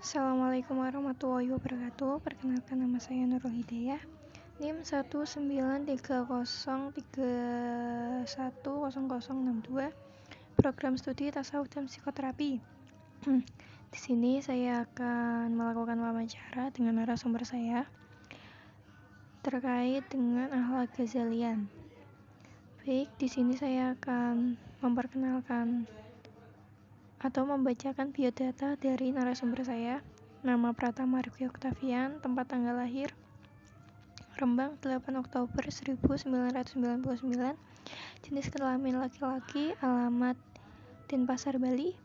Assalamualaikum warahmatullahi wabarakatuh. Perkenalkan, nama saya Nurul Hidayah, NIM 1930313100062, Program Studi Tasawuf dan Psikoterapi. Di sini saya akan melakukan wawancara dengan narasumber saya terkait dengan akhlak Ghazalian. Baik, di sini saya akan memperkenalkan atau membacakan biodata dari narasumber saya. Nama Pratama Rifki Oktavian, tempat tanggal lahir Rembang 8 Oktober 1999, jenis kelamin laki-laki, alamat Denpasar, Bali,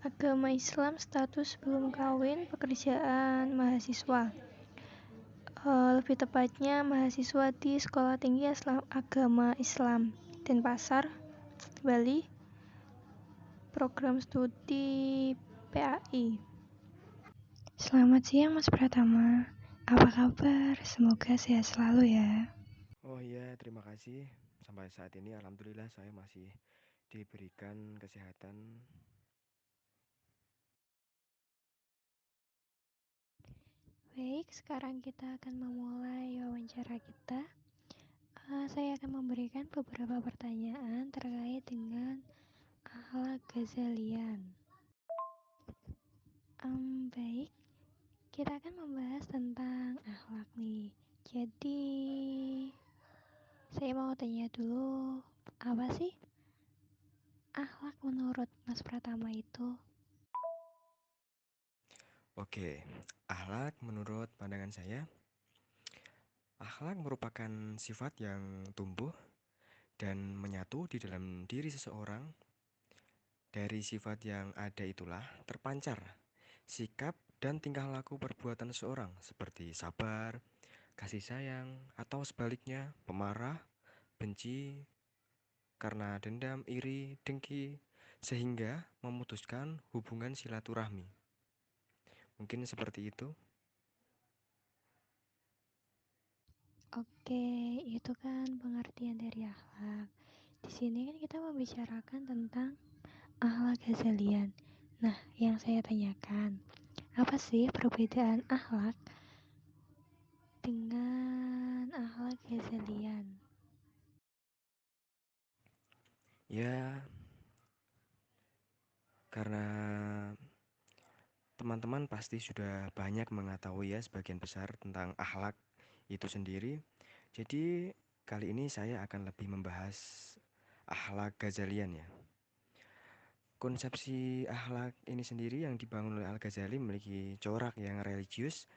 agama Islam, status belum kawin, pekerjaan mahasiswa, lebih tepatnya mahasiswa di Sekolah Tinggi Agama Islam Denpasar, Bali, program studi PAI. Selamat siang Mas Pratama, apa kabar? Semoga sehat selalu ya. Oh iya, terima kasih. Sampai saat ini alhamdulillah saya masih diberikan kesehatan. Baik, sekarang kita akan memulai wawancara kita. Saya akan memberikan beberapa pertanyaan terkait dengan akhlak Ghazalian. Baik, kita akan membahas tentang akhlak nih. Jadi, saya mau tanya dulu, apa sih akhlak menurut Mas Pratama itu? Oke, akhlak menurut pandangan saya, akhlak merupakan sifat yang tumbuh dan menyatu di dalam diri seseorang. Dari sifat yang ada itulah terpancar sikap dan tingkah laku perbuatan seseorang seperti sabar, kasih sayang, atau sebaliknya pemarah, benci, karena dendam, iri, dengki, sehingga memutuskan hubungan silaturahmi. Mungkin seperti itu. Oke, itu kan pengertian dari akhlak. Di sini kan kita membicarakan tentang akhlak Ghazalian. Nah, yang saya tanyakan, apa sih perbedaan akhlak dengan akhlak Ghazalian? Ya, karena teman-teman pasti sudah banyak mengetahui ya sebagian besar tentang akhlak itu sendiri. Jadi kali ini saya akan lebih membahas akhlak Ghazalian ya. Konsepsi akhlak ini sendiri yang dibangun oleh Al-Ghazali memiliki corak yang religius,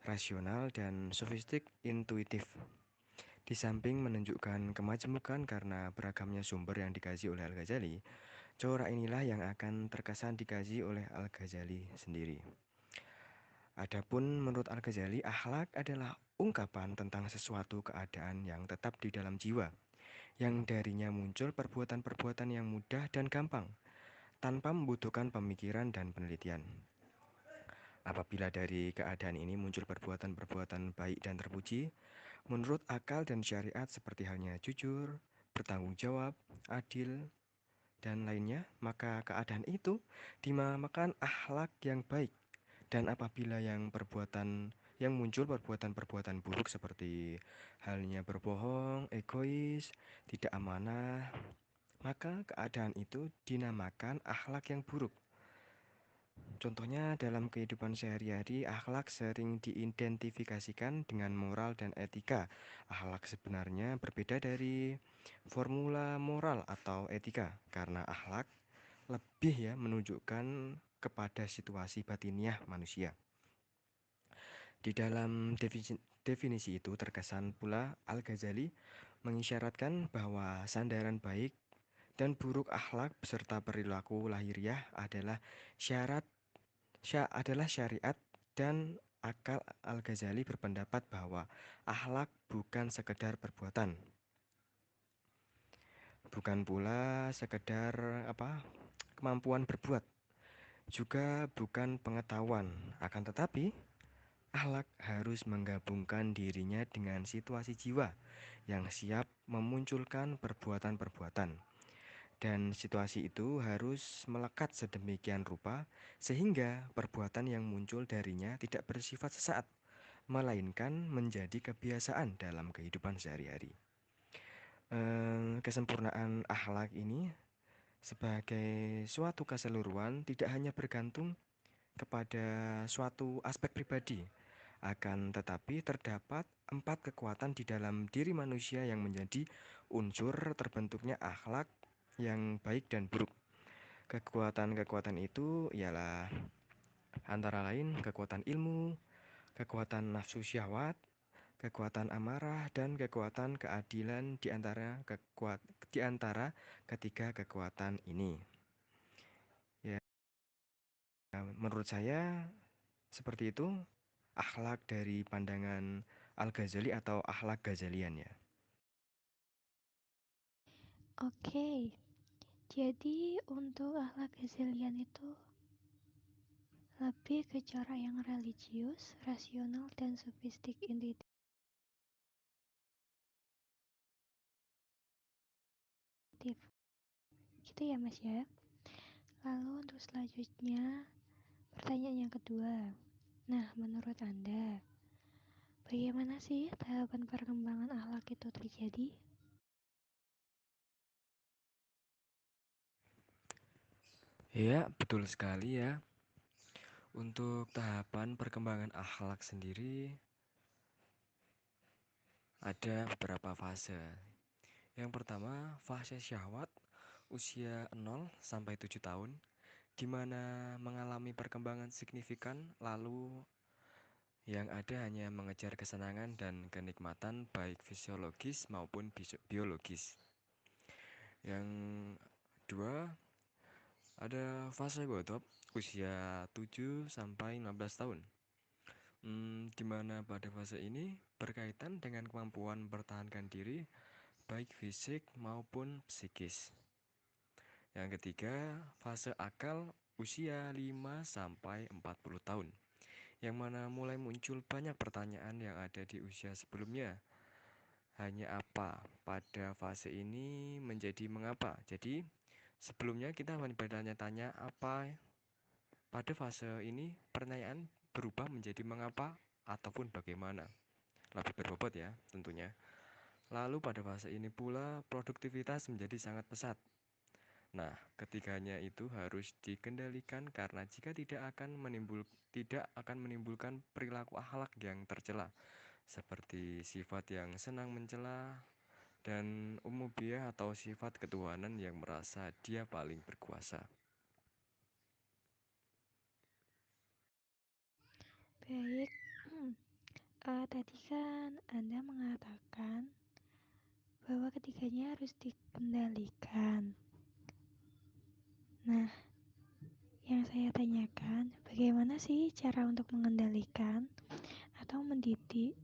rasional, dan sofistik intuitif. Di samping menunjukkan kemajemukan karena beragamnya sumber yang dikaji oleh Al-Ghazali, corak inilah yang akan terkesan dikaji oleh Al-Ghazali sendiri. Adapun menurut Al-Ghazali, akhlak adalah ungkapan tentang sesuatu keadaan yang tetap di dalam jiwa, yang darinya muncul perbuatan-perbuatan yang mudah dan gampang, tanpa membutuhkan pemikiran dan penelitian. Apabila dari keadaan ini muncul perbuatan-perbuatan baik dan terpuji, menurut akal dan syariat seperti halnya jujur, bertanggung jawab, adil, dan lainnya, maka keadaan itu dinamakan akhlak yang baik. Dan apabila yang muncul perbuatan-perbuatan buruk seperti halnya berbohong, egois, tidak amanah, maka keadaan itu dinamakan akhlak yang buruk. Contohnya dalam kehidupan sehari-hari, akhlak sering diidentifikasikan dengan moral dan etika. Akhlak sebenarnya berbeda dari formula moral atau etika, karena akhlak lebih menunjukkan kepada situasi batiniah manusia. Di dalam definisi itu terkesan pula Al-Ghazali mengisyaratkan bahwa sandaran baik dan buruk akhlak beserta perilaku lahiriah adalah syariat dan akal. Al-Ghazali berpendapat bahwa akhlak bukan sekedar perbuatan, bukan pula sekedar kemampuan berbuat, juga bukan pengetahuan, akan tetapi akhlak harus menggabungkan dirinya dengan situasi jiwa yang siap memunculkan perbuatan-perbuatan. Dan situasi itu harus melekat sedemikian rupa sehingga perbuatan yang muncul darinya tidak bersifat sesaat, melainkan menjadi kebiasaan dalam kehidupan sehari-hari. Kesempurnaan akhlak ini sebagai suatu keseluruhan tidak hanya bergantung kepada suatu aspek pribadi, akan tetapi terdapat 4 kekuatan di dalam diri manusia yang menjadi unsur terbentuknya akhlak yang baik dan buruk. Kekuatan-kekuatan itu ialah antara lain kekuatan ilmu, kekuatan nafsu syahwat, kekuatan amarah, dan kekuatan keadilan di antara ketiga kekuatan ini. Ya, menurut saya seperti itu akhlak dari pandangan Al-Ghazali atau akhlak Ghazalian ya. Oke, jadi untuk akhlak Ghazalian itu lebih ke cara yang religius, rasional, dan sofistik intuitif. Gitu ya Mas ya. Lalu untuk selanjutnya, pertanyaan yang kedua. Nah, menurut Anda, bagaimana sih tahapan perkembangan akhlak itu terjadi? Ya, betul sekali ya. Untuk tahapan perkembangan akhlak sendiri ada beberapa fase. Yang pertama, fase syahwat usia 0 sampai 7 tahun di mana mengalami perkembangan signifikan lalu yang ada hanya mengejar kesenangan dan kenikmatan baik fisiologis maupun biologis. Yang kedua, ada fase godop usia 7 sampai 15 tahun. Di mana pada fase ini berkaitan dengan kemampuan mempertahankan diri baik fisik maupun psikis. Yang ketiga, fase akal usia 5 sampai 40 tahun. Yang mana mulai muncul banyak pertanyaan yang ada di usia sebelumnya. Hanya apa pada fase ini menjadi mengapa? Jadi, sebelumnya kita bertanya-tanya apa pada fase ini pertanyaan berubah menjadi mengapa ataupun bagaimana. Lebih berbobot ya tentunya. Lalu pada fase ini pula produktivitas menjadi sangat pesat. Nah, ketiganya itu harus dikendalikan karena jika tidak akan menimbulkan perilaku akhlak yang tercela, seperti sifat yang senang mencela dan umubiah atau sifat ketuhanan yang merasa dia paling berkuasa. Baik, tadi kan Anda mengatakan bahwa ketiganya harus dikendalikan. Nah, yang saya tanyakan, bagaimana sih cara untuk mengendalikan atau mendidik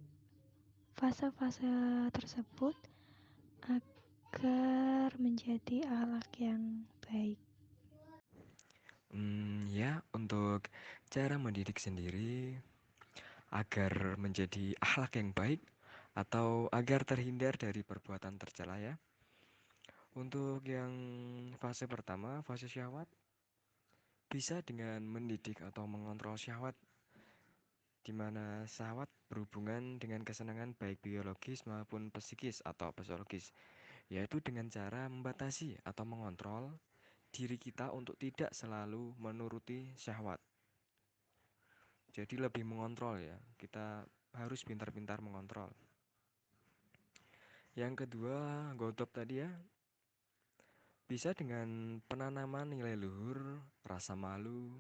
fase-fase tersebut agar menjadi akhlak yang baik? Ya, untuk cara mendidik sendiri agar menjadi akhlak yang baik atau agar terhindar dari perbuatan tercela ya. Untuk yang fase pertama, fase syahwat, bisa dengan mendidik atau mengontrol syahwat, di mana syahwat berhubungan dengan kesenangan baik biologis maupun psikis atau psikologis, yaitu dengan cara membatasi atau mengontrol diri kita untuk tidak selalu menuruti syahwat. Jadi lebih mengontrol ya, kita harus pintar-pintar mengontrol. Yang kedua, godop tadi ya, bisa dengan penanaman nilai luhur, rasa malu,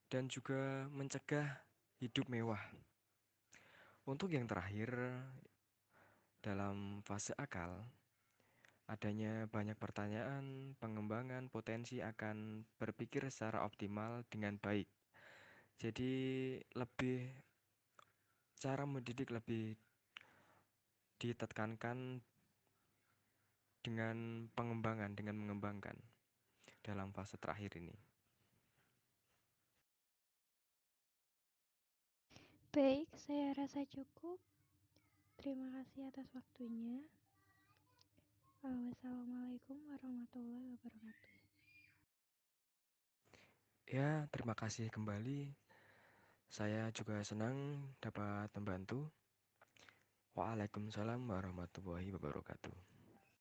dan juga mencegah hidup mewah. Untuk yang terakhir, dalam fase akal, adanya banyak pertanyaan, pengembangan potensi akan berpikir secara optimal dengan baik. Jadi cara mendidik lebih ditekankan dengan dengan mengembangkan dalam fase terakhir ini. Baik, saya rasa cukup. Terima kasih atas waktunya. Wassalamualaikum warahmatullahi wabarakatuh. Ya, terima kasih kembali. Saya juga senang dapat membantu. Waalaikumsalam warahmatullahi wabarakatuh.